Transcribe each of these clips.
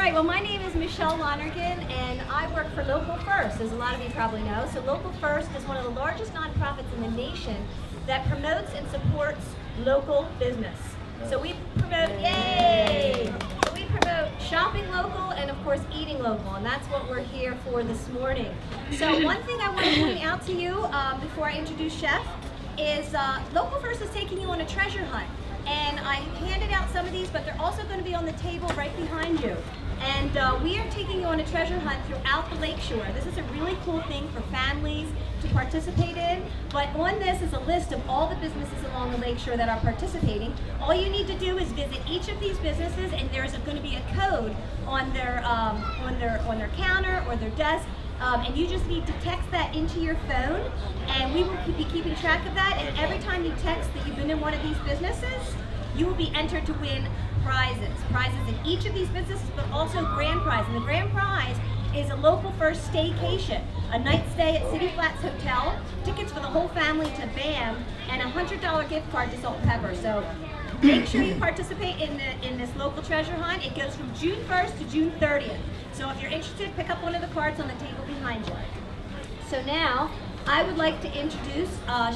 right, well, my name is Michelle Lonergan, and I work for Local First, as a lot of you probably know. So Local First is one of the largest nonprofits in the nation that promotes and supports local business. So we promote, yay! So we promote shopping local and, of course, eating local, and that's what we're here for this morning. So one thing I want to point out to you before I introduce Chef is Local First is taking you on a treasure hunt. And I handed out some of these, but they're also going to be on the table right behind you. And we are taking you on a treasure hunt throughout the lakeshore. This is a really cool thing for families to participate in. But on this is a list of all the businesses along the lakeshore that are participating. All you need to do is visit each of these businesses, and there's going to be a code on their counter or their desk. And you just need to text that into your phone, and we will be keeping track of that. And every time you text that you've been in one of these businesses, you will be entered to win prizes. Prizes in each of these businesses, but also grand prize. And the grand prize is a Local First staycation, a night stay at City Flats Hotel, tickets for the whole family to BAM, and a $100 gift card to Salt and Pepper. So make sure you participate in this local treasure hunt. It goes from June 1st to June 30th. So if you're interested, pick up one of the cards on the table behind you. So now, I would like to introduce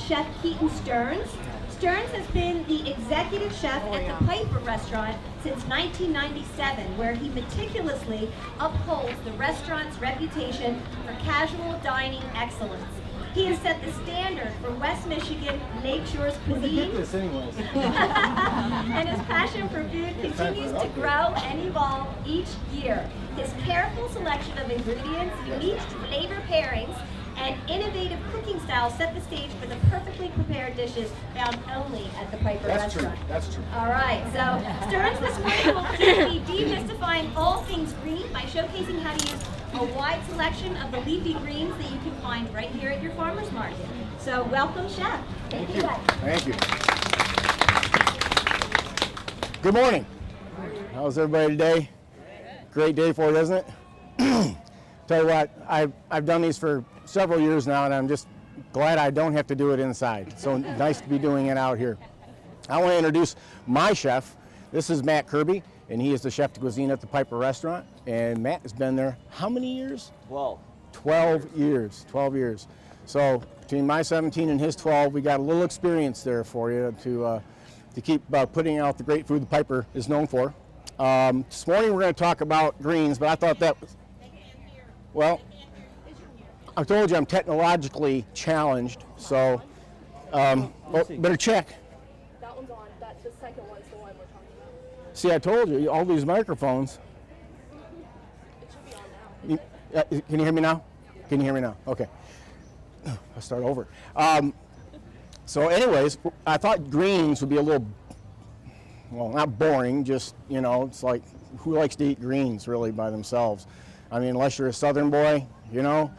Chef Keaton Stearns. Stearns has been the executive chef at the Piper restaurant since 1997, where he meticulously upholds the restaurant's reputation for casual dining excellence. He has set the standard for West Michigan Lakeshore's cuisine, and his passion for food continues to grow and evolve each year. His careful selection of ingredients, unique flavor pairings, and innovative cooking styles set the stage for the perfectly prepared dishes found only at the Piper restaurant. That's true. All right, so Stearns this morning will be demystifying all things green by showcasing how to use a wide selection of the leafy greens that you can find right here at your farmer's market. So welcome, Chef. Thank you. Thank you. Good morning. How's everybody today? Great day for it, isn't it? Tell you what, I've done these for several years now, and I'm just glad I don't have to do it inside. So nice to be doing it out here. I want to introduce my chef. This is Matt Kearby, and he is the chef de cuisine at the Piper restaurant. And Matt has been there how many years? 12. 12 years. 12 years. So between my 17 and his 12, we got a little experience there for you to keep putting out the great food the Piper is known for. This morning we're going to talk about greens, but I thought that was, well, I told you I'm technologically challenged, so better check. That one's on. That the second one's the one we're talking about. See, I told you, all these microphones. It should be on now. Can you hear me now? Can you hear me now? Okay. I'll start over. So anyways, I thought greens would be a little, well, not boring, just, you know, it's like, who likes to eat greens really by themselves? I mean, unless you're a southern boy, you know.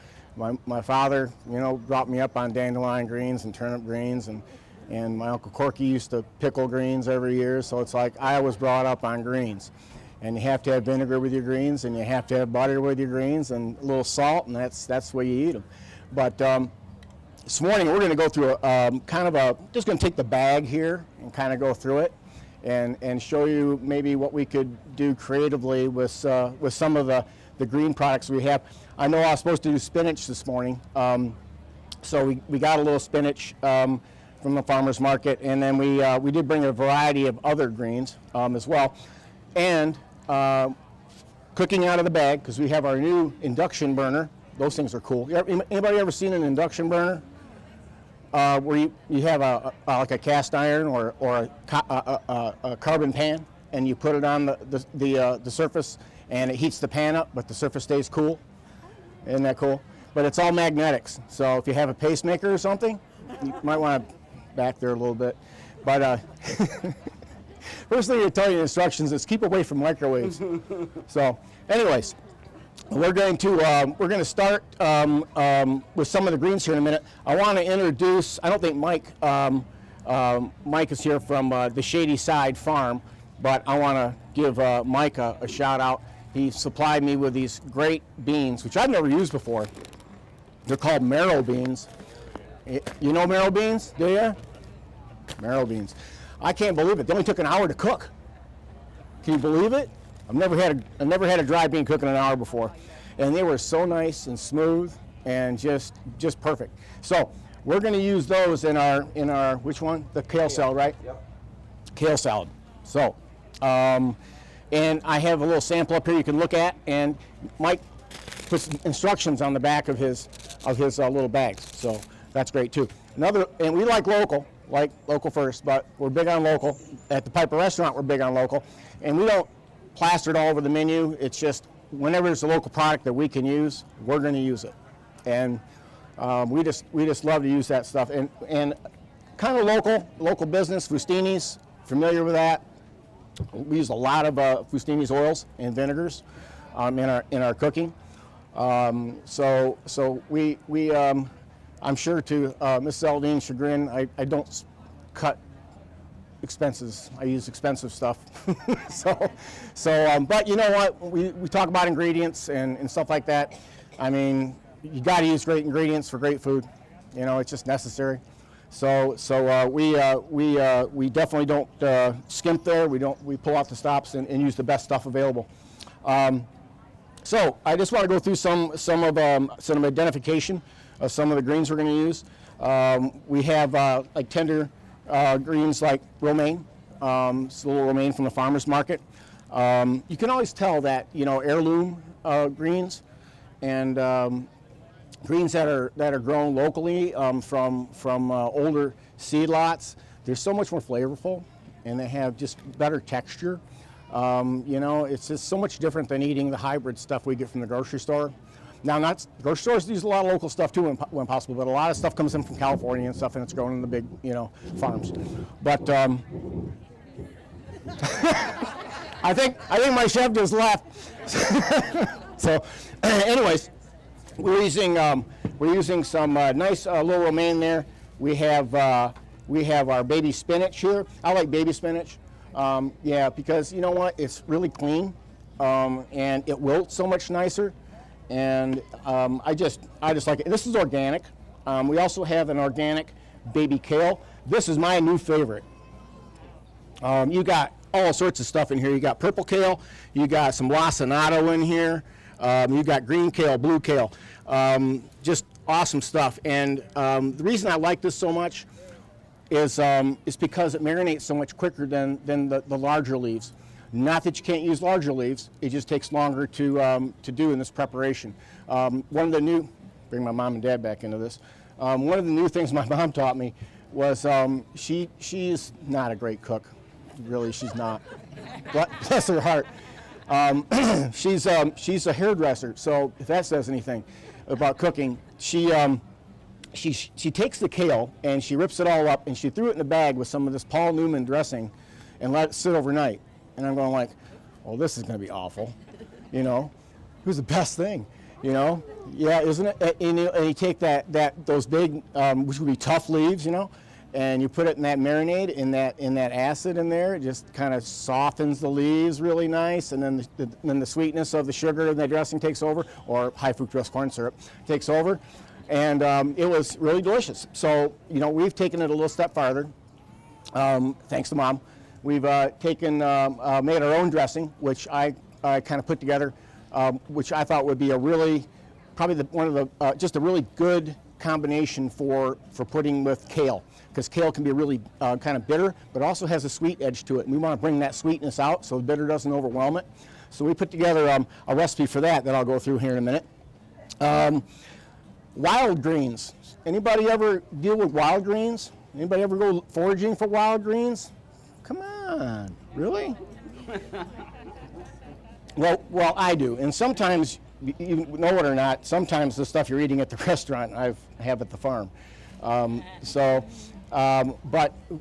My father, you know, brought me up on dandelion greens and turnip greens, and my Uncle Corky used to pickle greens every year, so it's like I was brought up on greens. And you have to have vinegar with your greens, and you have to have butter with your greens, and a little salt, and that's the way you eat them. But this morning we're going to go through just going to take the bag here and kind of go through it and show you maybe what we could do creatively with some of the green products we have. I know I was supposed to do spinach this morning, so we got a little spinach from the farmer's market, and then we did bring a variety of other greens as well. And cooking out of the bag, because we have our new induction burner. Those things are cool. Anybody ever seen an induction burner? Where you have like a cast iron or a carbon pan, and you put it on the surface, and it heats the pan up, but the surface stays cool. Isn't that cool? But it's all magnetics. So if you have a pacemaker or something, you might want to back there a little bit. But first thing you tell you in instructions is keep away from microwaves. So, anyways, we're going to start with some of the greens here in a minute. I want to introduce. I don't think Mike is here from the Shady Side Farm, but I want to give Mike a shout out. He supplied me with these great beans, which I've never used before. They're called marrow beans. You know marrow beans, do you? Marrow beans. I can't believe it. They only took an hour to cook. Can you believe it? I've never had a dry bean cooking an hour before, and they were so nice and smooth and just perfect. So we're going to use those in our which one? The kale salad, right? Yep. Kale salad. So, and I have a little sample up here you can look at, and Mike puts instructions on the back of his little bags. So that's great too. And we like local first, but we're big on local. At the Piper Restaurant, we're big on local, and we don't plaster it all over the menu. It's just whenever there's a local product that we can use, we're going to use it, and we just love to use that stuff. And kind of local business, Fustinis, familiar with that. We use a lot of Fustinis oils and vinegars in our cooking. So we I'm sure to Mrs. Aldine's chagrin, I don't cut expenses. I use expensive stuff. But you know what? We talk about ingredients and stuff like that. I mean, you got to use great ingredients for great food. You know, it's just necessary. So we definitely don't skimp there. We pull out the stops and use the best stuff available. So I just want to go through some identification of some of the greens we're going to use. We have like tender greens like romaine. It's a little romaine from the farmer's market. You can always tell that, you know, heirloom greens and greens that are grown locally from older seed lots. They're so much more flavorful, and they have just better texture. You know, it's just so much different than eating the hybrid stuff we get from the grocery store. Now, grocery stores use a lot of local stuff too when possible, but a lot of stuff comes in from California and stuff, and it's grown in the big, you know, farms. But I think my chef just left. So, anyways, we're using some nice little romaine there. We have our baby spinach here. I like baby spinach. Yeah, because you know what? It's really clean, and it wilts so much nicer. And I just like it. This is organic. We also have an organic baby kale. This is my new favorite. You got all sorts of stuff in here. You got purple kale. You got some lacinato in here. You got green kale, blue kale. Just awesome stuff. And the reason I like this so much is because it marinates so much quicker than the larger leaves. Not that you can't use larger leaves, it just takes longer to do in this preparation. One of the new, bring my mom and dad back into this, one of the new things my mom taught me was she's not a great cook. Really, she's not. Bless her heart. She's a hairdresser, so if that says anything about cooking, she takes the kale and she rips it all up and she threw it in a bag with some of this Paul Newman dressing and let it sit overnight. And I'm going like, well, this is going to be awful, you know. It was the best thing, you know. Yeah, isn't it? And you take those big, which would be tough leaves, you know, and you put it in that marinade, in that acid in there. It just kind of softens the leaves really nice, and then the sweetness of the sugar and the dressing takes over, or high fructose corn syrup takes over, and it was really delicious. So you know, we've taken it a little step farther, thanks to Mom. We've made our own dressing, which I kind of put together, which I thought would be just a really good combination for putting with kale, because kale can be really kind of bitter, but also has a sweet edge to it. And we want to bring that sweetness out so the bitter doesn't overwhelm it. So we put together a recipe for that I'll go through here in a minute. Wild greens. Anybody ever deal with wild greens? Anybody ever go foraging for wild greens? Come on, really? Well, I do, and sometimes, you know it or not, sometimes the stuff you're eating at the restaurant I have at the farm. But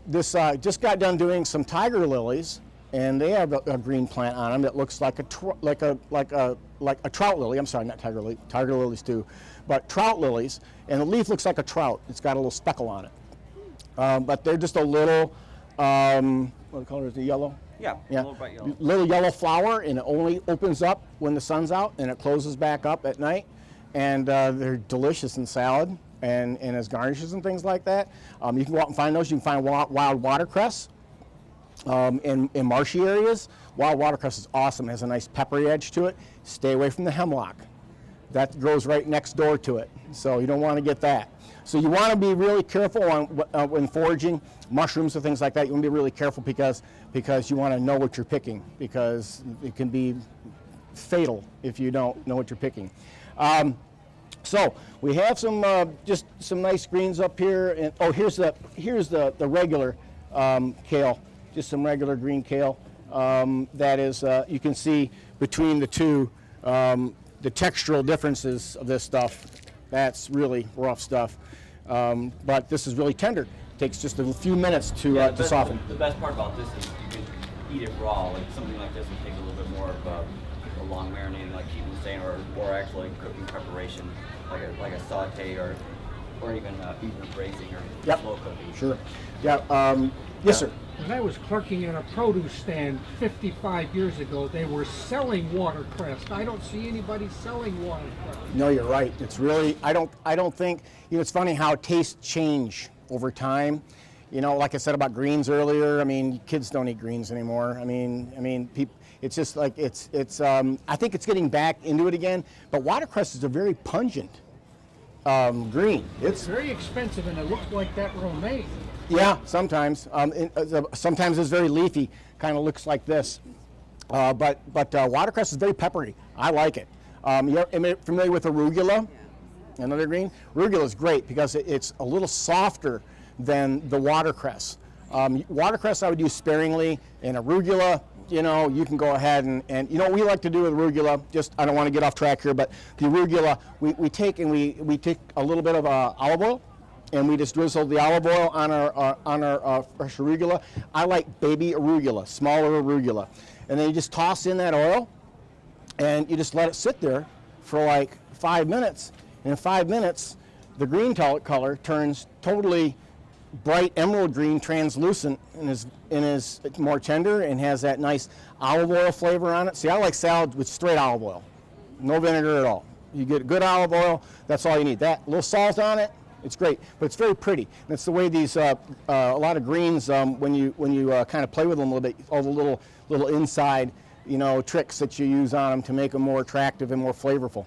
this just got done doing some tiger lilies, and they have a green plant on them that looks like a trout lily. I'm sorry, not tiger lily. Tiger lilies too, but trout lilies, and the leaf looks like a trout. It's got a little speckle on it, but they're just a little. What color is the yellow? Yeah, a little bright yellow. Little yellow flower, and it only opens up when the sun's out, and it closes back up at night. And they're delicious in salad and as garnishes and things like that. You can go out and find those. You can find wild watercress. in marshy areas, wild watercress is awesome. It has a nice peppery edge to it. Stay away from the hemlock. That grows right next door to it, so you don't want to get that. So you want to be really careful on when foraging mushrooms or things like that. You want to be really careful because you want to know what you're picking, because it can be fatal if you don't know what you're picking. So we have some just some nice greens up here, and oh, here's the regular kale, just some regular green kale. That is, you can see between the two. The textural differences of this stuff, that's really rough stuff. But this is really tender. It takes just a few minutes to soften. The best part about this is you can eat it raw. Like something like this would take a little bit more of a long marinating, like Keaton was saying, or actually cooking preparation, like a saute or even braising or slow cooking. Sure. Yeah. Yes, sir. When I was clerking in a produce stand 55 years ago, they were selling watercress. I don't see anybody selling watercress. No, you're right. It's really, I don't think, it's funny how tastes change over time. Like I said about greens earlier, I mean, kids don't eat greens anymore. I mean, people, it's just like, I think it's getting back into it again, but watercress is a very pungent green. It's very expensive, and it looks like that romaine. Yeah, sometimes. Sometimes it's very leafy, kind of looks like this. But watercress is very peppery. I like it. You're familiar with arugula? Yeah. Another green? Arugula is great because it's a little softer than the watercress. Watercress I would use sparingly, and arugula, you can go ahead and what we like to do with arugula, just, I don't want to get off track here, but the arugula, we take a little bit of olive oil, and we just drizzle the olive oil on our fresh arugula. I like baby arugula, smaller arugula. And then you just toss in that oil, and you just let it sit there for like 5 minutes. And in 5 minutes, the green color turns totally bright emerald green, translucent, and is more tender and has that nice olive oil flavor on it. See, I like salad with straight olive oil, no vinegar at all. You get good olive oil, that's all you need. That, a little salt on it, it's great, but it's very pretty. That's the way these a lot of greens, when you kind of play with them a little bit, all the little inside tricks that you use on them to make them more attractive and more flavorful.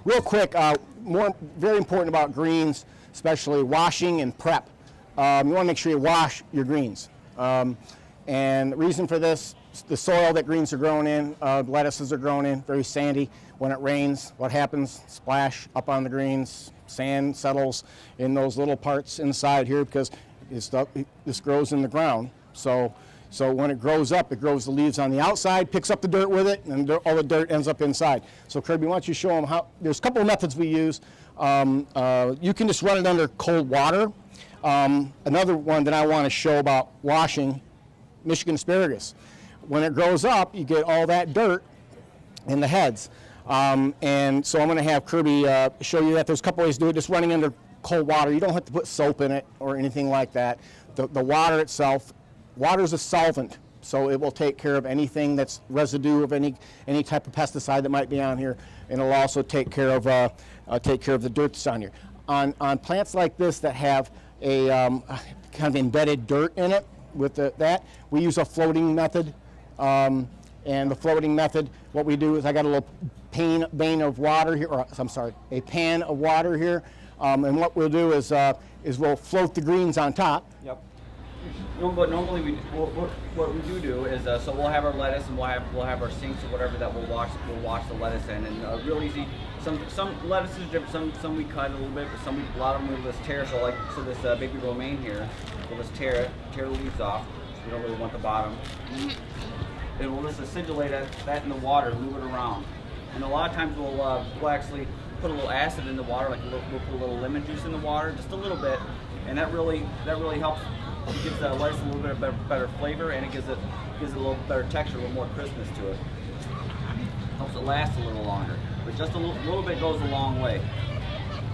Real quick, very important about greens, especially washing and prep. You want to make sure you wash your greens. And the reason for this, the soil that greens are grown in, lettuces are grown in, very sandy. When it rains, what happens? Splash up on the greens. Sand settles in those little parts inside here because this grows in the ground. So when it grows up, it grows the leaves on the outside, picks up the dirt with it, and all the dirt ends up inside. So Kearby, why don't you show them how, there's a couple of methods we use. You can just run it under cold water. Another one that I want to show about washing, Michigan asparagus. When it grows up, you get all that dirt in the heads. And so I'm going to have Kearby show you that. There's a couple ways to do it, just running under cold water. You don't have to put soap in it or anything like that. The water itself, water is a solvent, so it will take care of anything that's residue of any type of pesticide that might be on here, and it'll also take care of the dirt that's on here. On plants like this that have a kind of embedded dirt in it with that, we use a floating method. And the floating method, what we do is I got a little pan of water here, a pan of water here, and what we'll do is we'll float the greens on top. Yep. But normally what we do is so we'll have our lettuce and we'll have our sinks or whatever that we'll wash the lettuce in, and real easy. Some lettuces are different. Some we cut a little bit, but a lot of them we'll just tear. So this baby romaine here, we'll just tear the leaves off. We don't really want the bottom. And we'll just acidulate that in the water, move it around. And a lot of times we'll actually put a little acid in the water, we'll put a little lemon juice in the water, just a little bit, and that really helps. It gives the lettuce a little bit of better flavor, and it gives it a little better texture, a little more crispness to it. Helps it last a little longer, but just a little bit goes a long way.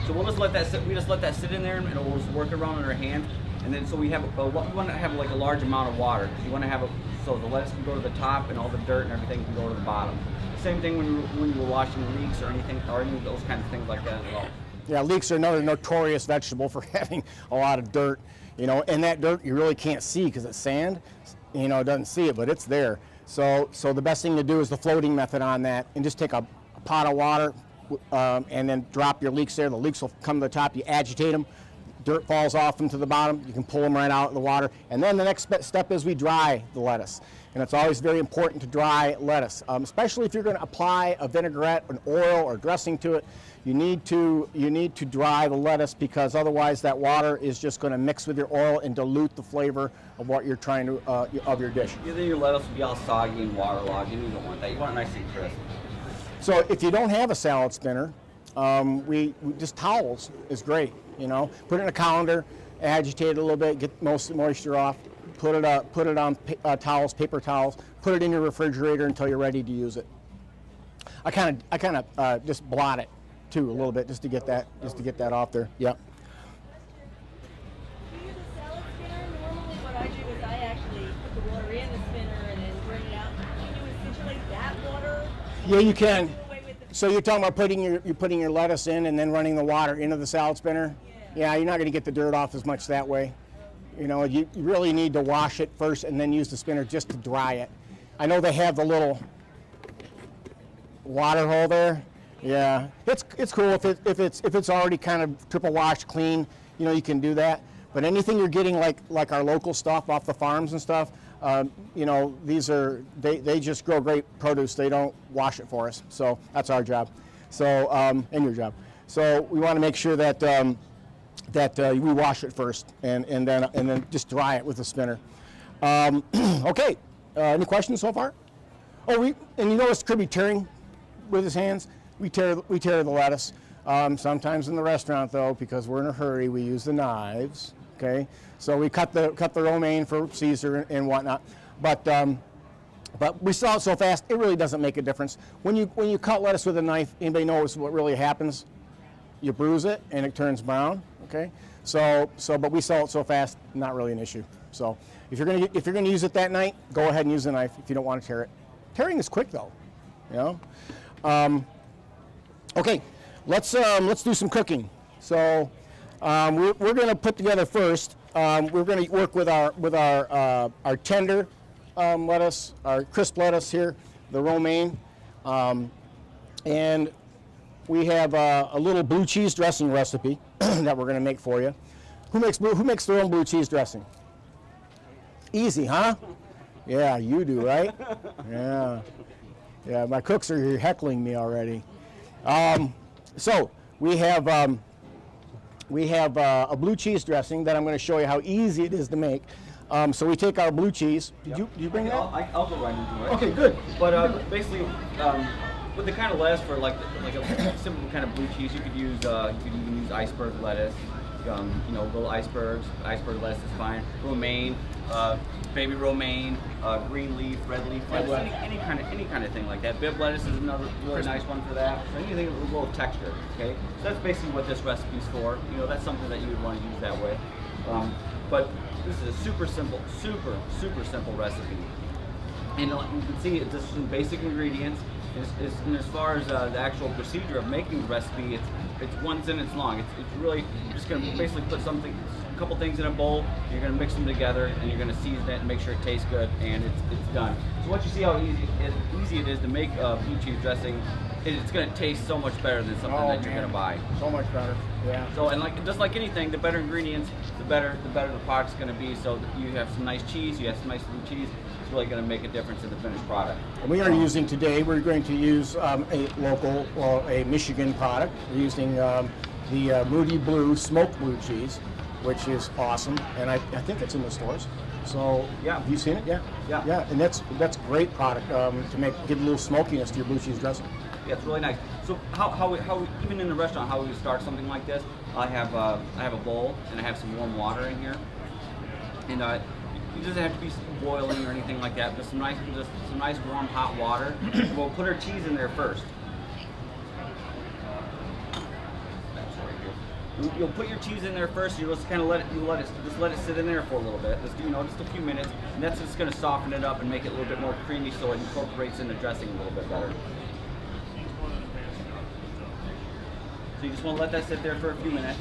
So we'll just let that sit. We just let that sit in there, and we'll just work it around in our hand. And then so we want to have like a large amount of water, because you want to have so the lettuce can go to the top and all the dirt and everything can go to the bottom. Same thing when you were washing leeks or anything, or any of those kinds of things like that as well. Yeah, leeks are another notorious vegetable for having a lot of dirt, and that dirt you really can't see because it's sand, it doesn't see it, but it's there. So the best thing to do is the floating method on that, and just take a pot of water and then drop your leeks there. The leeks will come to the top, you agitate them, dirt falls off them to the bottom, you can pull them right out of the water. And then the next step is we dry the lettuce. And it's always very important to dry lettuce, especially if you're going to apply a vinaigrette, an oil, or dressing to it. You need to dry the lettuce, because otherwise that water is just going to mix with your oil and dilute the flavor of what you're trying to of your dish. Then your lettuce will be all soggy and waterlogged, and you don't want that. You want it nice and crisp. So if you don't have a salad spinner, we just towels is great. Put it in a colander, agitate it a little bit, get most of the moisture off. Put it on towels, paper towels. Put it in your refrigerator until you're ready to use it. I kind of just blot it too a little bit just to get that off there. Yep. Do you use a salad spinner? Normally what I do is I actually put the water in the spinner and then bring it out. Can you acidulate that water? Yeah, you can. Do away with the- So you're talking about putting your lettuce in and then running the water into the salad spinner? Yeah, you're not going to get the dirt off as much that way. You really need to wash it first and then use the spinner just to dry it. I know they have the little water hole there. Yeah, it's cool if it's already kind of triple washed clean. You can do that. But anything you're getting like our local stuff off the farms and stuff, these are they just grow great produce. They don't wash it for us. So that's our job. So and your job. So we want to make sure that we wash it first and then just dry it with a spinner. Okay, any questions so far? Oh, and you notice Kirby tearing with his hands. We tear the lettuce. Sometimes in the restaurant though, because we're in a hurry, we use the knives. Okay, so we cut the romaine for Caesar and whatnot, but we saw it so fast it really doesn't make a difference. When you cut lettuce with a knife, anybody knows what really happens? You bruise it and it turns brown. Okay, but we saw it so fast, not really an issue. So if you're gonna use it that night, go ahead and use the knife if you don't want to tear it. Tearing is quick though, Okay, let's do some cooking. So we're gonna put together first. We're gonna work with our tender lettuce, our crisp lettuce here, the romaine, and we have a little blue cheese dressing recipe that we're going to make for you. Who makes their own blue cheese dressing? Easy, huh? Yeah, you do, right? Yeah. My cooks are here heckling me already. So we have a blue cheese dressing that I'm going to show you how easy it is to make. So we take our blue cheese. Did you bring that? I'll go right into it. Okay, good. But basically, with the kind of lettuce for like a simple kind of blue cheese, you could even use iceberg lettuce. Little iceberg lettuce is fine. Romaine, baby romaine, green leaf, red leaf lettuce, any kind of thing like that. Bib lettuce is another really nice one for that. So anything with a little texture. Okay, so that's basically what this recipe's for. That's something that you would want to use that way. But this is a super simple recipe. And you can see it's just some basic ingredients. And as far as the actual procedure of making the recipe, it's 1 sentence long. It's really just going to basically put a couple things in a bowl. You're going to mix them together, and you're going to season it and make sure it tastes good, and it's done. So once you see how easy it is to make blue cheese dressing, it's going to taste so much better than something that you're going to buy. So much better. Yeah. So just like anything, the better ingredients, the better the product's going to be. So you have some nice cheese, you have some nice blue cheese. It's really going to make a difference in the finished product. And we're going to use a Michigan product. We're using the Moody Blue smoked blue cheese, which is awesome, and I think it's in the stores. So yeah, have you seen it? Yeah, and that's great product to give a little smokiness to your blue cheese dressing. Yeah, it's really nice. So how even in the restaurant, how we start something like this? I have a bowl and I have some warm water in here, and it doesn't have to be boiling or anything like that. But some nice warm hot water. We'll put our cheese in there first. You'll put your cheese in there first. You just kind of let it sit in there for a little bit, just a few minutes, and that's just going to soften it up and make it a little bit more creamy, so it incorporates in the dressing a little bit better. So you just want to let that sit there for a few minutes.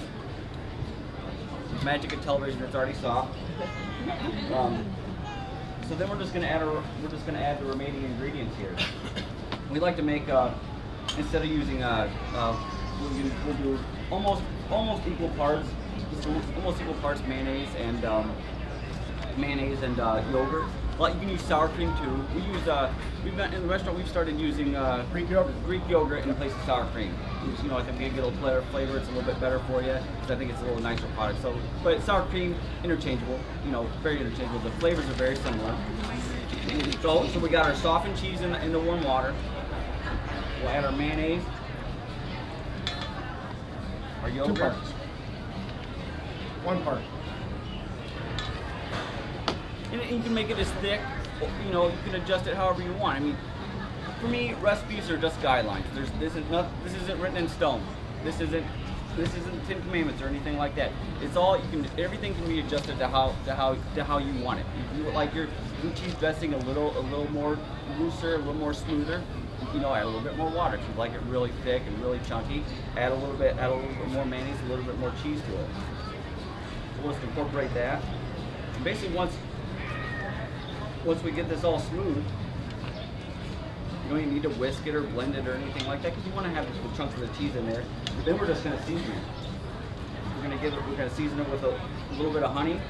Magic of television, it's already soft. So then we're just going to add the remaining ingredients here. We like to make instead of using we'll do almost equal parts, mayonnaise and yogurt. Well, you can use sour cream too. We've got in the restaurant. We've started using Greek yogurt in place of sour cream. You know, I think we get a little flavor. It's a little bit better for you because I think it's a little nicer product. So, but sour cream interchangeable. You know, very interchangeable. The flavors are very similar. So we got our softened cheese in the warm water. We'll add our mayonnaise, our yogurt. 2 parts. 1 part. And you can make it as thick, you know, you can adjust it however you want. I mean, for me, recipes are just guidelines. This isn't written in stone. This isn't 10 Commandments or anything like that. It's all everything can be adjusted to how you want it. If you like your blue cheese dressing a little more looser, a little more smoother, you know, add a little bit more water. If you like it really thick and really chunky, add a little bit more mayonnaise, a little bit more cheese to it. So we'll just incorporate that. And basically, once we get this all smooth, you don't even need to whisk it or blend it or anything like that because you want to have the chunks of the cheese in there. Then we're just going to season it. We're going to season it with a little bit of honey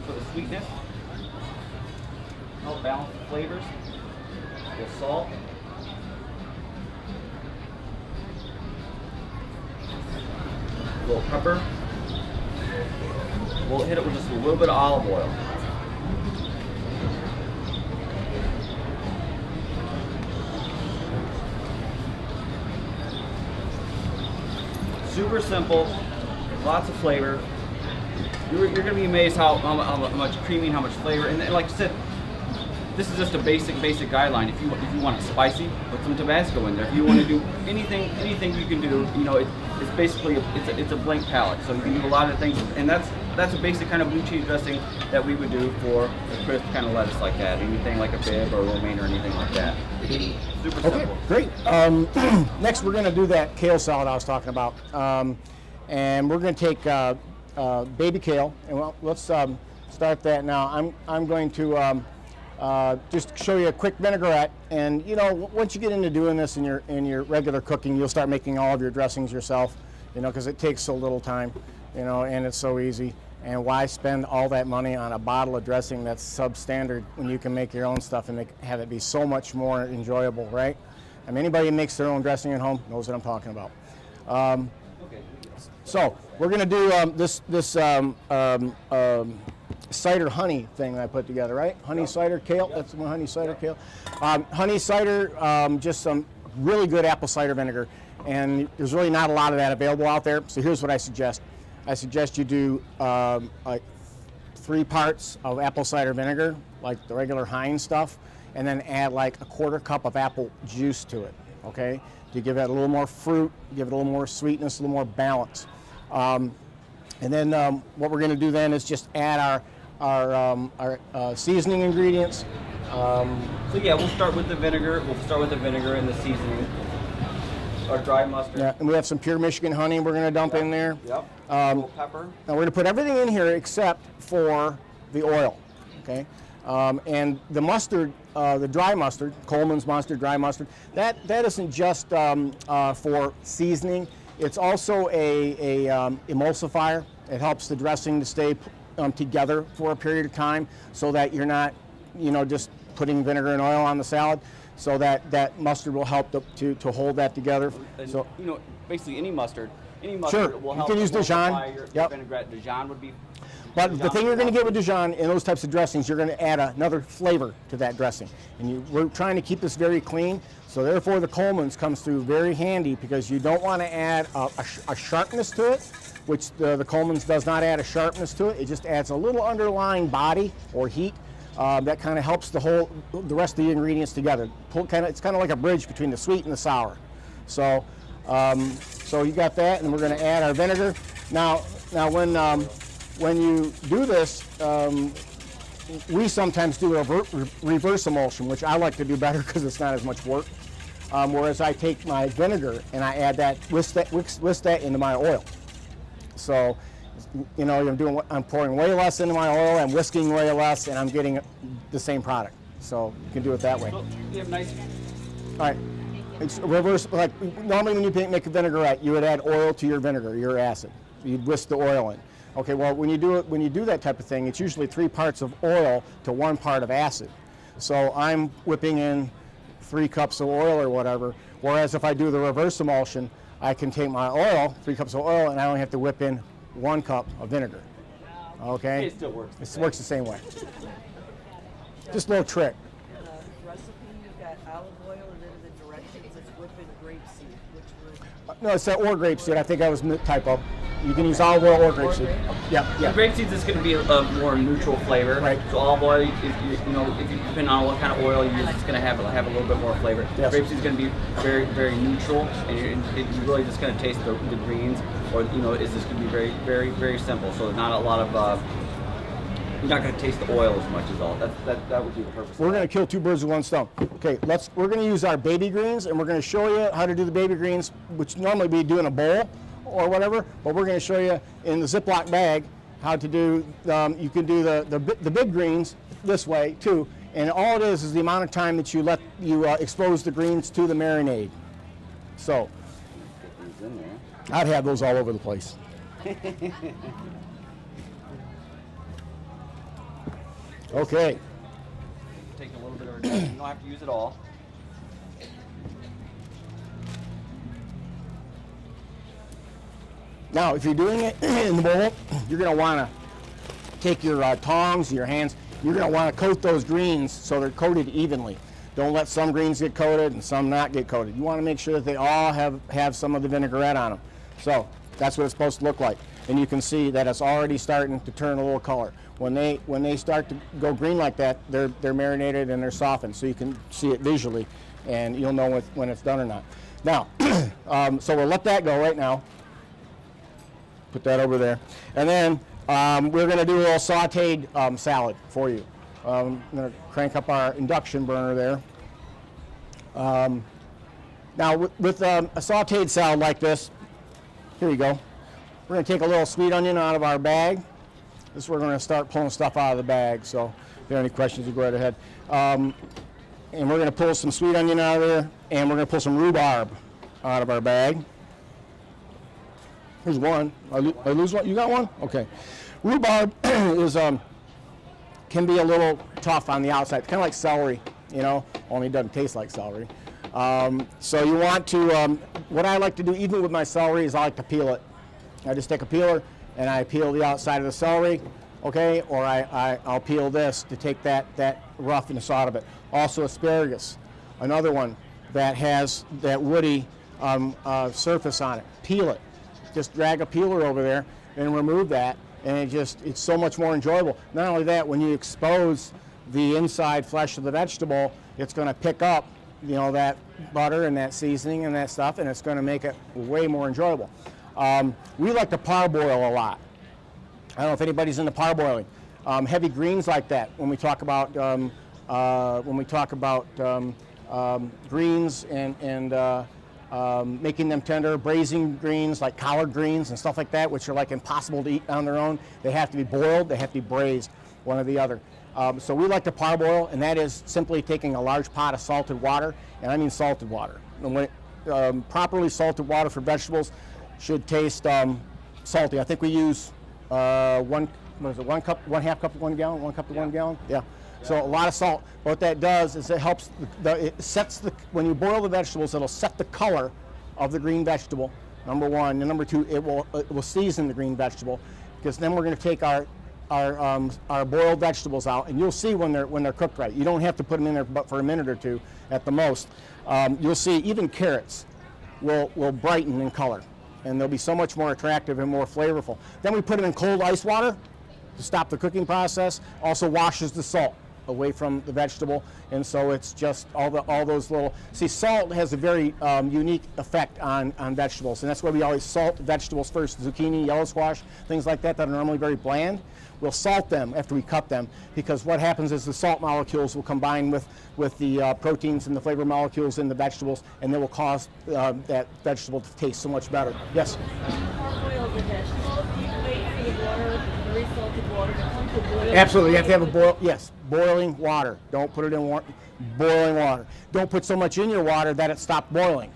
for the sweetness. Help balance the flavors. A little salt. A little pepper. We'll hit it with just a little bit of olive oil. Super simple, lots of flavor. You're going to be amazed how much creamy and how much flavor. And like I said, this is just a basic guideline. If you want it spicy, put some Tabasco in there. If you want to do anything you can do. You know, it's basically it's a blank palette. So you can do a lot of things, and that's a basic kind of blue cheese dressing that we would do for a crisp kind of lettuce like that. Anything like a bib or a romaine or anything like that. Super simple. Okay, great. Next, we're going to do that kale salad I was talking about, and we're going to take baby kale, and let's start that now. I'm going to just show you a quick vinaigrette, and you know, once you get into doing this in your regular cooking, you'll start making all of your dressings yourself. You know, because it takes so little time, you know, and it's so easy. And why spend all that money on a bottle of dressing that's substandard when you can make your own stuff and have it be so much more enjoyable, right? I mean, anybody who makes their own dressing at home knows what I'm talking about. Okay. So we're going to do this cider honey thing that I put together, right? Honey cider kale. That's one honey cider kale. Honey cider, just some really good apple cider vinegar, and there's really not a lot of that available out there. So here's what I suggest. I suggest you do like 3 parts of apple cider vinegar, like the regular Heinz stuff, and then add like a 1/4 cup of apple juice to it, okay? To give it a little more fruit, give it a little more sweetness, a little more balance. And then what we're going to do then is just add our seasoning ingredients. So yeah, we'll start with the vinegar. We'll start with the vinegar and the seasoning. Our dry mustard. Yeah, and we have some pure Michigan honey we're going to dump in there. Yep. A little pepper. Now we're going to put everything in here except for the oil, okay? And the mustard, the dry mustard, Coleman's mustard, dry mustard, that isn't just for seasoning. It's also a emulsifier. It helps the dressing to stay together for a period of time, so that you're not, you know, just putting vinegar and oil on the salad. So that mustard will help to hold that together. And, So you know, basically any mustard Sure, will you help. can use Dijon. Your Yep. vinaigrette. Dijon would be. But the thing you're going to get with Dijon in those types of dressings, you're going to add another flavor to that dressing. And we're trying to keep this very clean, so therefore the Coleman's comes through very handy, because you don't want to add a sharpness to it, which the Coleman's does not add a sharpness to it. It just adds a little underlying body or heat that kind of helps the rest of the ingredients together. It's kind of like a bridge between the sweet and the sour. So you got that, and we're going to add our vinegar. Now when you do this, we sometimes do a reverse emulsion, which I like to do better because it's not as much work. whereas I take my vinegar and I add that, whisk that into my oil. So, you know, I'm pouring way less into my oil, I'm whisking way less, and I'm getting the same product. So you can do it that way. So, you have nice. All right. It's reverse, like normally when you make a vinaigrette, you would add oil to your vinegar, your acid. You'd whisk the oil in. Okay, well when you do that type of thing, it's usually 3 parts of oil to 1 part of acid. So I'm whipping in 3 cups of oil or whatever, whereas if I do the reverse emulsion, I can take my oil, 3 cups of oil, and I only have to whip in 1 cup of vinegar. Okay? It still works. It works the same way. Just a little trick. In the recipe, you've got olive oil, and then in the directions, it's whipping grapeseed, which would... No, it's that or grapeseed. I think I was typo. You can use olive oil or grapeseed. Yeah, The yeah. grape seeds is going to be a more neutral flavor. Right. So olive oil, if you depend on what kind of oil you use, it's going to have a little bit more flavor. Yes. Grape seed is going to be very, very neutral, and you're really just going to taste the greens, or is this going to be very, very, very simple. So not a lot of. You're not going to taste the oil as much as all. That would be the purpose. We're going to kill 2 birds with 1 stone. Okay, we're going to use our baby greens, and we're going to show you how to do the baby greens, which normally we do in a bowl or whatever, but we're going to show you in the Ziploc bag how to do, you can do the big greens this way too, and all it is the amount of time that you expose the greens to the marinade. So, Get these in there. I'd have those all over the place. Okay. Take a little bit of reduction. You don't have to use it all. Now, if you're doing it in the bowl, you're going to want to take your tongs, your hands, you're going to want to coat those greens so they're coated evenly. Don't let some greens get coated and some not get coated. You want to make sure that they all have some of the vinaigrette on them. So that's what it's supposed to look like. And you can see that it's already starting to turn a little color. When they start to go green like that, they're marinated and they're softened, so you can see it visually, and you'll know when it's done or not. Now, so we'll let that go right now. Put that over there, and then we're going to do a little sautéed salad for you. I'm going to crank up our induction burner there. Now, with a sautéed salad like this, here you go. We're going to take a little sweet onion out of our bag. This is where we're going to start pulling stuff out of the bag. So if you have any questions, you go right ahead. And we're going to pull some sweet onion out of there, and we're going to pull some rhubarb out of our bag. Here's one. I lose one? You got one? Okay. Rhubarb is can be a little tough on the outside, kind of like celery, only it doesn't taste like celery. So you want to, what I like to do even with my celery is I like to peel it. I just take a peeler and I peel the outside of the celery, okay, or I'll peel this to take that roughness out of it. Also asparagus, another one that has that woody surface on it. Peel it. Just drag a peeler over there and remove that, and it's so much more enjoyable. Not only that, when you expose the inside flesh of the vegetable, it's going to pick up, that butter and that seasoning and that stuff, and it's going to make it way more enjoyable. We like to parboil a lot. I don't know if anybody's into parboiling. Heavy greens like that. When we talk about greens and making them tender, braising greens like collard greens and stuff like that, which are like impossible to eat on their own. They have to be boiled. They have to be braised, one or the other. So we like to parboil, and that is simply taking a large pot of salted water, and I mean salted water. And when properly salted water for vegetables should taste salty. I think we use 1 cup, 1/2 cup to 1 gallon, 1 cup to 1 gallon. Yeah. So a lot of salt. What that does is it helps. It sets when you boil the vegetables, it'll set the color of the green vegetable. Number one, and number two, it will season the green vegetable, because then we're going to take our boiled vegetables out, and you'll see when they're cooked right. You don't have to put them in there but for a minute or two at the most. You'll see even carrots will brighten in color, and they'll be so much more attractive and more flavorful. Then we put them in cold ice water to stop the cooking process. Also washes the salt. away from the vegetable, and so it's just all those little. See, salt has a very unique effect on vegetables, and that's why we always salt vegetables first. Zucchini, yellow squash, things like that that are normally very bland. We'll salt them after we cut them, because what happens is the salt molecules will combine with the proteins and the flavor molecules in the vegetables, and they will cause that vegetable to taste so much better. Yes? Parboil the vegetables. Do you wait for the water, very salted water, to come to boil? Absolutely, you have to have boiling water. Don't put it in boiling water. Don't put so much in your water that it stops boiling.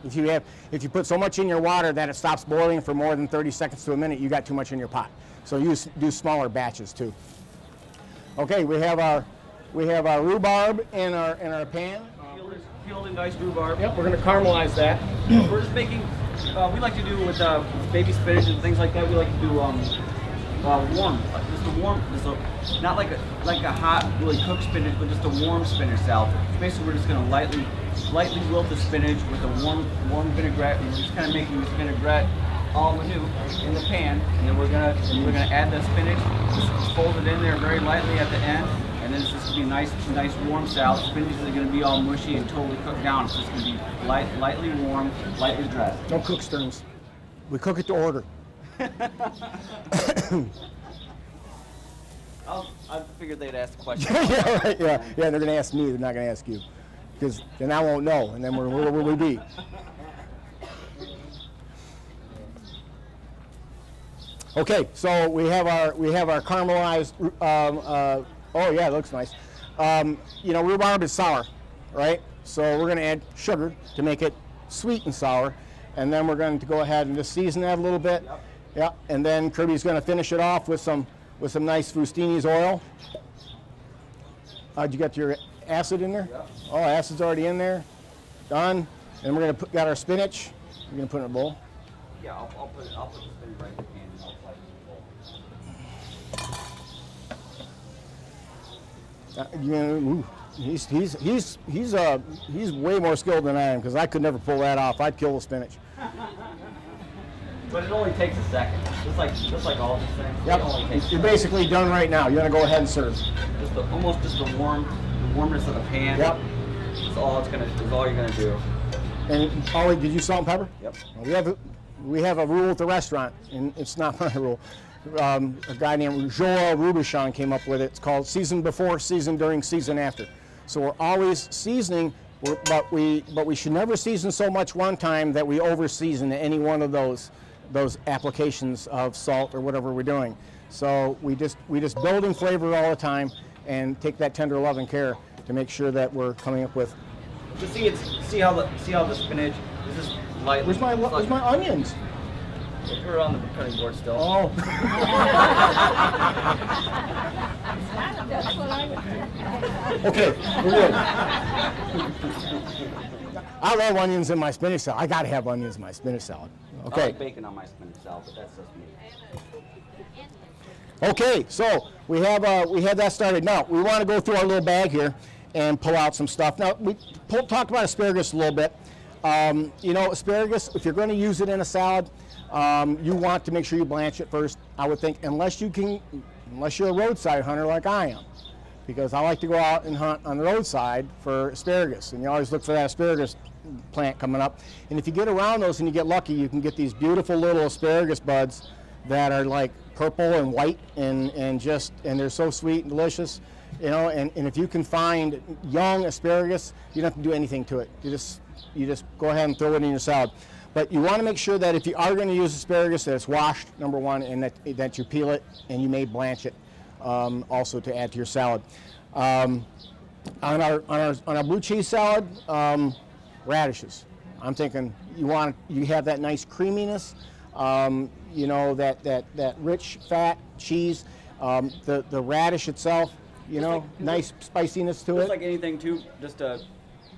If you put so much in your water that it stops boiling for more than 30 seconds to a minute, you got too much in your pot. So do smaller batches too. Okay, we have our rhubarb in our pan. Peeled and diced rhubarb. Yep, we're going to caramelize that. We're just making. We like to do with baby spinach and things like that. We like to do warm, not like a hot, really cooked spinach, but just a warm spinach salad. Basically, we're just going to lightly wilt the spinach with a warm vinaigrette. And we're just kind of making this vinaigrette all menu in the pan, and then we're gonna add the spinach, just fold it in there very lightly at the end, and then it's just gonna be a nice warm salad. Spinach is gonna be all mushy and totally cooked down. It's just gonna be lightly warm, lightly dressed. Don't cook Stearns. We cook it to order. I figured they'd ask the question. Yeah, right. Yeah. They're gonna ask me. They're not gonna ask you, because then I won't know, and then where will we be? Okay, so we have our caramelized. Oh yeah, it looks nice. Rhubarb is sour, right? So we're going to add sugar to make it sweet and sour, and then we're going to go ahead and just season that a little bit. Yep. Yeah, and then Kirby's going to finish it off with some nice Fustinis oil. Did you get your acid in there? Yep. Oh, acid's already in there. Done. And we're going to got our spinach. We're going to put it in a bowl. Yeah, I'll put the spinach right in the pan. He's way more skilled than I am, because I could never pull that off. I'd kill the spinach. But it only takes a second, just like all these things. Yep. You're basically done right now. You're gonna go ahead and serve. Almost the warmness of the pan. Yep. Is all you're gonna do. And Ollie, did you salt and pepper? Yep. We have a rule at the restaurant, and it's not my rule. A guy named Joel Rubichon came up with it. It's called season before, season during, season after. So we're always seasoning, but we should never season so much one time that we over season any one of those applications of salt or whatever we're doing. So we just build in flavor all the time and take that tender love and care to make sure that we're coming up with. To see how the spinach is just lightly. Where's my onions? Put it on the cutting board still. Oh. That's what I would do. Okay, we're good. I love onions in my spinach salad. I gotta have onions in my spinach salad. Okay. I like bacon on my spinach salad, but that's just me. Okay, so we have that started. Now we want to go through our little bag here and pull out some stuff. Now we talked about asparagus a little bit. Asparagus, if you're going to use it in a salad, you want to make sure you blanch it first, I would think, unless you're a roadside hunter like I am, because I like to go out and hunt on the roadside for asparagus, and you always look for that asparagus plant coming up. And if you get around those and you get lucky, you can get these beautiful little asparagus buds that are like purple and white and they're so sweet and delicious, and if you can find young asparagus, you don't have to do anything to it. You just go ahead and throw it in your salad. But you want to make sure that if you are going to use asparagus, that it's washed, number one, and that you peel it, and you may blanch it also to add to your salad. On our blue cheese salad, radishes. I'm thinking you have that nice creaminess, that rich fat cheese, the radish itself, nice spiciness to it. Just like anything too, just to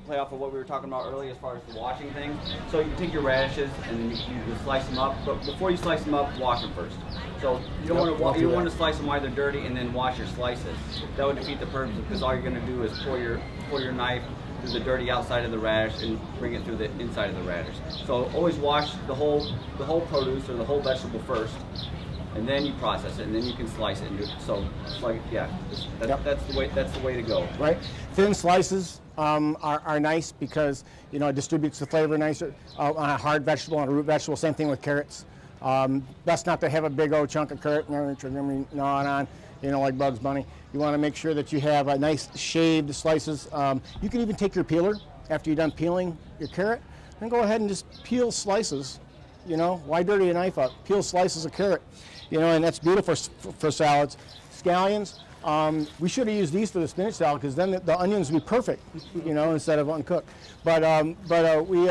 play off of what we were talking about earlier as far as the washing thing. So you take your radishes and you slice them up, but before you slice them up, wash them first. So you don't want to slice them while they're dirty and then wash your slices. That would defeat the purpose, because all you're going to do is pour your knife through the dirty outside of the radish and bring it through the inside of the radish. So always wash the whole produce or the whole vegetable first, and then you process it, and then you can slice it. And do it. So it's like, yeah, Yep. that's the way to go. Right? Thin slices are nice because, it distributes the flavor nicer. On a hard vegetable, on a root vegetable, same thing with carrots. Best not to have a big old chunk of carrot and gnawing on, like Bugs Bunny. You want to make sure that you have a nice shaved slices. You can even take your peeler after you're done peeling your carrot, and go ahead and just peel slices. Why dirty a knife up? Peel slices of carrot, and that's beautiful for salads. Scallions, we should have used these for the spinach salad because then the onions would be perfect, instead of uncooked. But we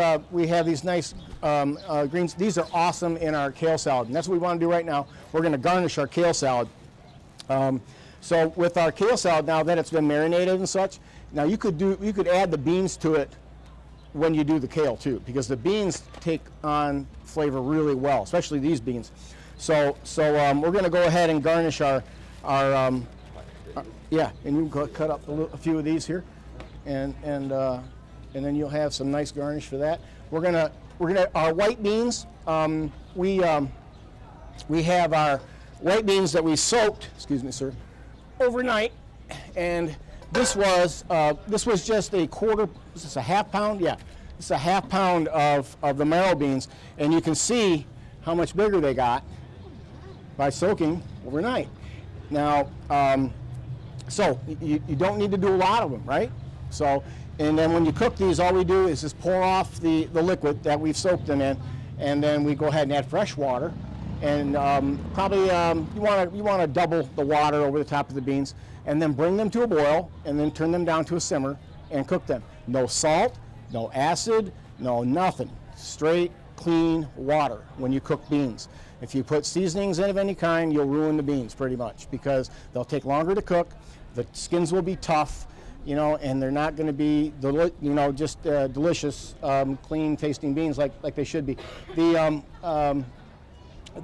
have these nice greens. These are awesome in our kale salad, and that's what we want to do right now. We're going to garnish our kale salad. So with our kale salad, now that it's been marinated and such, now you could add the beans to it when you do the kale too, because the beans take on flavor really well, especially these beans. So we're going to go ahead and garnish our yeah, and you can cut up a few of these here, and then you'll have some nice garnish for that. We're gonna our white beans. We have our white beans that we soaked. Excuse me, sir. Overnight, and this was just a quarter. Is this a half pound? Yeah, it's a half pound of the marrow beans, and you can see how much bigger they got by soaking overnight. Now, so you don't need to do a lot of them, right? So, and then when you cook these, all we do is just pour off the liquid that we've soaked them in, and then we go ahead and add fresh water. And probably you want to double the water over the top of the beans, and then bring them to a boil, and then turn them down to a simmer and cook them. No salt, no acid, no nothing. Straight, clean water when you cook beans. If you put seasonings in of any kind, you'll ruin the beans pretty much because they'll take longer to cook. The skins will be tough, and they're not going to be, just delicious, clean tasting beans like they should be.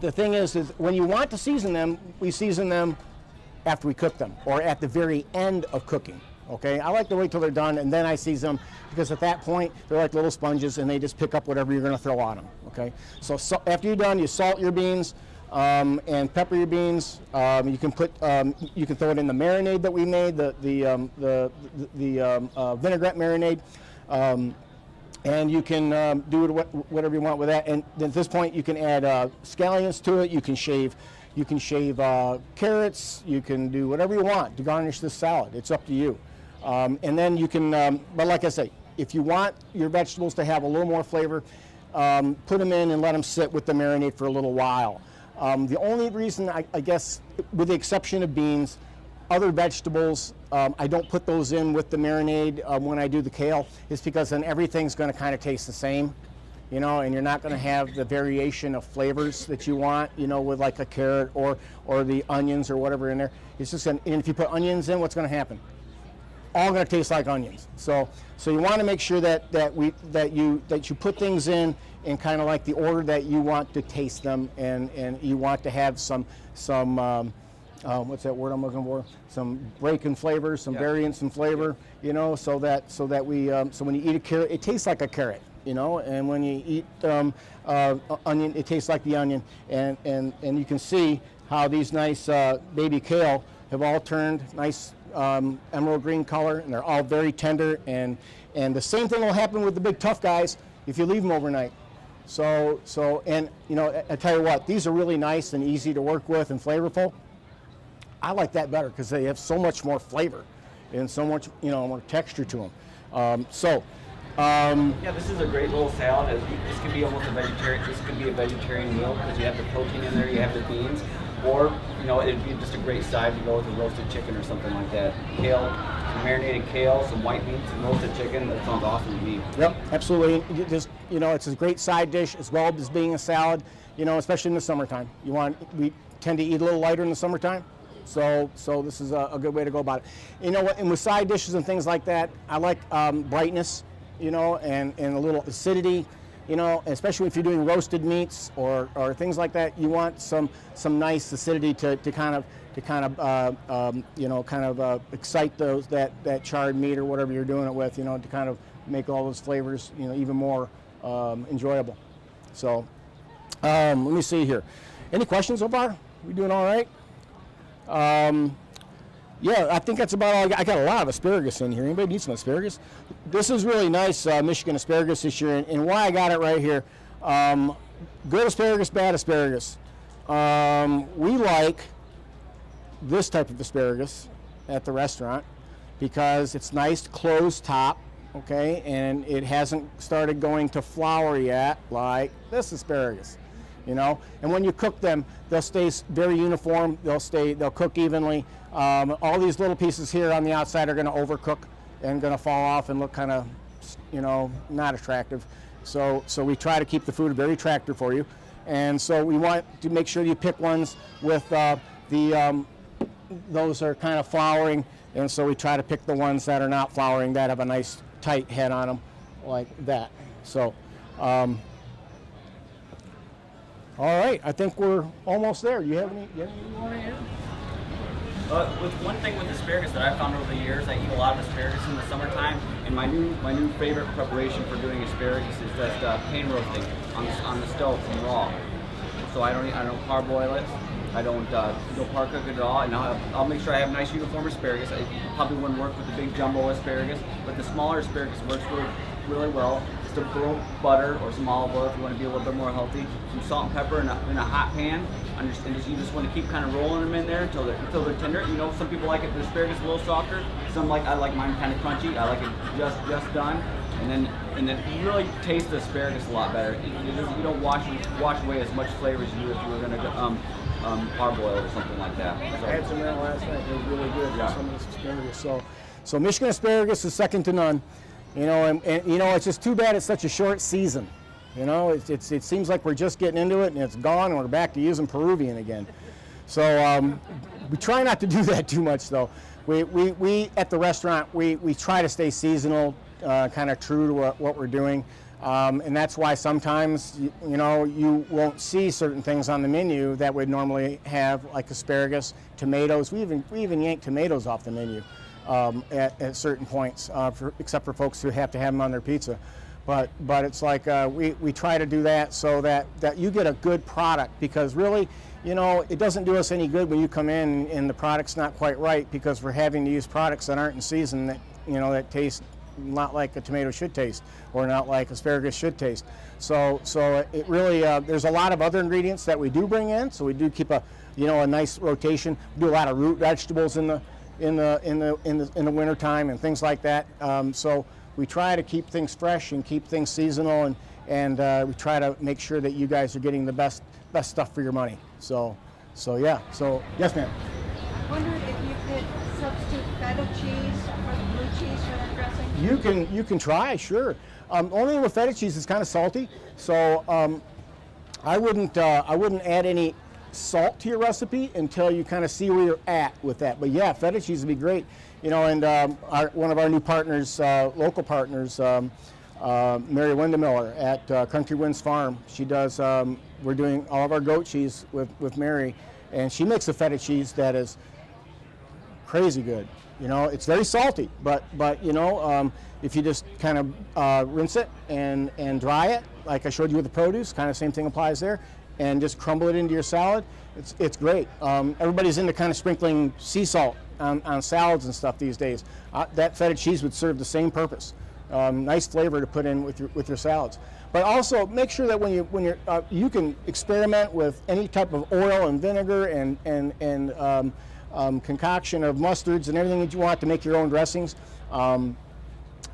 The thing is when you want to season them, we season them after we cook them or at the very end of cooking. Okay, I like to wait till they're done and then I season them because at that point they're like little sponges and they just pick up whatever you're going to throw on them. Okay, so after you're done, you salt your beans and pepper your beans. You can throw it in the marinade that we made, the vinaigrette marinade. And you can do whatever you want with that. And at this point, you can add scallions to it. You can shave carrots. You can do whatever you want to garnish this salad. It's up to you. And then you can, but like I say, if you want your vegetables to have a little more flavor, put them in and let them sit with the marinade for a little while. The only reason, I guess, with the exception of beans, other vegetables, I don't put those in with the marinade when I do the kale, is because then everything's going to kind of taste the same, and you're not going to have the variation of flavors that you want, with like a carrot or the onions or whatever in there. It's just, and if you put onions in, what's going to happen? All going to taste like onions. So you want to make sure that you put things in kind of like the order that you want to taste them, and you want to have some what's that word I'm looking for? Some break in flavor, some variance in flavor, so that we so when you eat a carrot, it tastes like a carrot, and when you eat onion, it tastes like the onion, and you can see how these nice baby kale have all turned nice emerald green color, and they're all very tender, and the same thing will happen with the big tough guys if you leave them overnight. So and I tell you what, these are really nice and easy to work with and flavorful. I like that better because they have so much more flavor and so much, more texture to them. Yeah, this is a great little salad. This could be almost a vegetarian. This could be a vegetarian meal because you have the protein in there, you have the beans, or it'd be just a great side to go with a roasted chicken or something like that. Kale, some marinated kale, some white beans, some roasted chicken. That sounds awesome to me. Yep, absolutely. It's a great side dish as well as being a salad. Especially in the summertime. We tend to eat a little lighter in the summertime. So this is a good way to go about it. And with side dishes and things like that, I like brightness, and a little acidity, especially if you're doing roasted meats or things like that. You want some nice acidity to kind of excite that charred meat or whatever you're doing it with, to kind of make all those flavors, even more enjoyable. So let me see here. Any questions so far? We doing all right? Yeah, I think that's about all. I got a lot of asparagus in here. Anybody need some asparagus? This is really nice Michigan asparagus this year, and why I got it right here. Good asparagus, bad asparagus. We like this type of asparagus at the restaurant because it's nice closed top, okay, and it hasn't started going to flour yet like this asparagus, you know. And when you cook them, they'll stay very uniform. They'll cook evenly. All these little pieces here on the outside are going to overcook and going to fall off and look kind of, you know, not attractive. So we try to keep the food very attractive for you. And so we want to make sure you pick ones with those are kind of flowering, and so we try to pick the ones that are not flowering, that have a nice tight head on them, like that. So, all right, I think we're almost there. You have any you want to add? With one thing with asparagus that I've found over the years, I eat a lot of asparagus in the summertime, and my new favorite preparation for doing asparagus is just pan roasting on the stove from raw. So I don't parboil it. I don't par cook it at all, and I'll make sure I have nice uniform asparagus. It probably wouldn't work with the big jumbo asparagus, but the smaller asparagus works really well. Just a little butter or some olive oil if you want to be a little bit more healthy. Some salt and pepper in a hot pan, and you just want to keep kind of rolling them in there until they're tender. You know, some people like the asparagus a little softer. I like mine kind of crunchy. I like it just done. And then you really taste the asparagus a lot better. You don't wash away as much flavor as you do if you were going to parboil or something like that. So. I had some of that last night. It was really good. Yeah. Some of this asparagus. So Michigan asparagus is second to none. You know, and you know, it's just too bad it's such a short season. You know, it seems like we're just getting into it and it's gone and we're back to using Peruvian again. So we try not to do that too much though. We at the restaurant we try to stay seasonal, kind of true to what we're doing. And that's why sometimes, you know, you won't see certain things on the menu that would normally have, like asparagus, tomatoes. We even yank tomatoes off the menu at certain points, except for folks who have to have them on their pizza. But it's like we try to do that so that you get a good product, because really, you know, it doesn't do us any good when you come in and the product's not quite right, because we're having to use products that aren't in season, that, you know, that taste not like a tomato should taste, or not like asparagus should taste. So it really there's a lot of other ingredients that we do bring in. So we do keep a nice rotation. We do a lot of root vegetables in the winter time and things like that. So we try to keep things fresh and keep things seasonal, and we try to make sure that you guys are getting the best stuff for your money. So yeah. So yes, ma'am. I wondered if you could substitute feta cheese for the blue cheese for that dressing. You can try, sure. Only thing with feta cheese is kind of salty, so I wouldn't add any salt to your recipe until you kind of see where you're at with that. But yeah, feta cheese would be great. You know, and one of our new partners, local partners, Mary Windemiller at Country Winds Farm. She does. We're doing all of our goat cheese with Mary, and she makes a feta cheese that is crazy good. You know, it's very salty, but you know, if you just kind of rinse it and dry it, like I showed you with the produce, kind of same thing applies there, and just crumble it into your salad. It's great. Everybody's into kind of sprinkling sea salt on salads and stuff these days. That feta cheese would serve the same purpose. Nice flavor to put in with your salads. But also make sure that when you're you can experiment with any type of oil and vinegar and concoction of mustards and everything that you want to make your own dressings.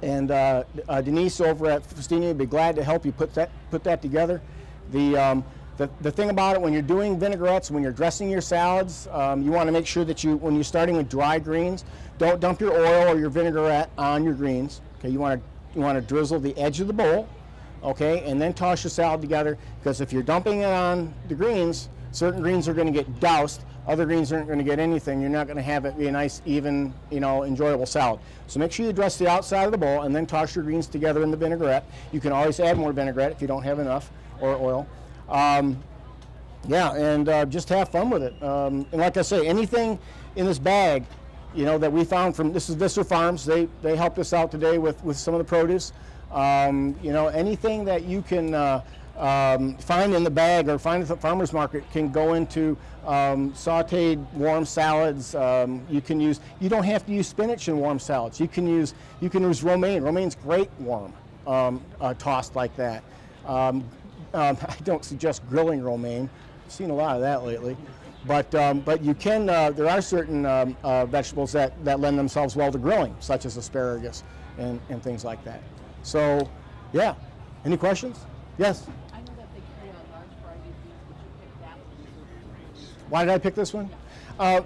Denise over at Festina would be glad to help you put that together. The thing about it, when you're doing vinaigrettes, when you're dressing your salads, you want to make sure that when you're starting with dry greens, don't dump your oil or your vinaigrette on your greens. Okay, you want to drizzle the edge of the bowl, okay, and then toss your salad together, because if you're dumping it on the greens, certain greens are going to get doused. Other greens aren't going to get anything. You're not going to have it be a nice, even, you know, enjoyable salad. So make sure you dress the outside of the bowl and then toss your greens together in the vinaigrette. You can always add more vinaigrette if you don't have enough, or oil. Yeah, and just have fun with it. And like I say, anything in this bag, you know, that we found from, this is Visser Farms. They helped us out today with some of the produce. You know, anything that you can find in the bag or find at the farmer's market can go into sautéed warm salads. You don't have to use spinach in warm salads. You can use romaine. Romaine's great warm, tossed like that. I don't suggest grilling romaine. I've seen a lot of that lately. But you can, there are certain vegetables that lend themselves well to grilling, such as asparagus and things like that. So, yeah. Any questions? Yes? I know that they carry a large variety of beans, but you picked that one. Why did I pick this one?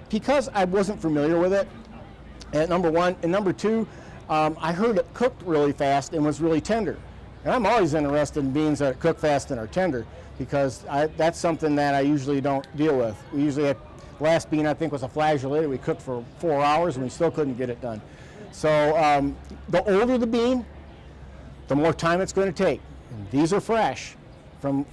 Because I wasn't familiar with it, and number one. And number two, I heard it cooked really fast and was really tender. And I'm always interested in beans that cook fast and are tender, because that's something that I usually don't deal with. We usually had, last bean I think was a flageolet. We cooked for 4 hours and we still couldn't get it done. So the older the bean, the more time it's going to take. And these are fresh from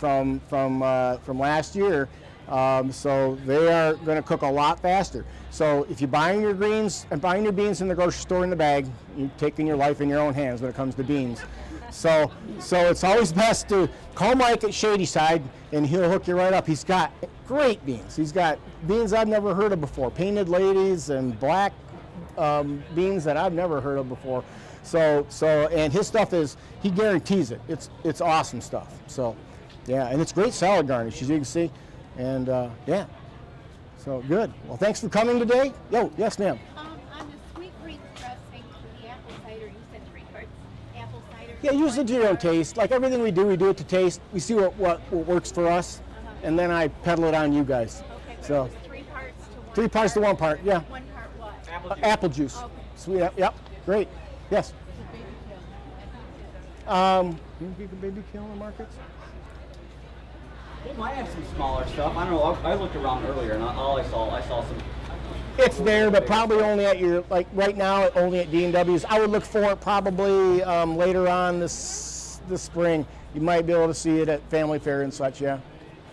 last year, so they are going to cook a lot faster. So if you're buying your beans in the grocery store in the bag, you're taking your life in your own hands when it comes to beans. So it's always best to call Mike at Shady Side, and he'll hook you right up. He's got great beans. He's got beans I've never heard of before, painted ladies and black beans that I've never heard of before. So and his stuff he guarantees it. It's awesome stuff. So yeah, and it's great salad garnish, as you can see, and yeah. So good. Well, thanks for coming today. Yo, yes, ma'am. On the sweet green dressing for the apple cider, you said 3 parts apple cider. Yeah, use it to your own taste. Like everything we do it to taste. We see what works for us, and then I peddle it on you guys. Okay, but So it was 3 parts to 1 3 parts to 1 part. Yeah. 1 part what? Apple juice. Okay. Sweet. Yep. Great. Yes. You get baby kale in the markets? They might have some smaller stuff. I don't know. I looked around earlier, and all I saw some. It's there, but probably only at your, like right now, only at D&W's. I would look for it probably later on this spring. You might be able to see it at Family Fair and such. Yeah.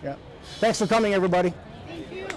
Yeah. Thanks for coming, everybody. Thank you.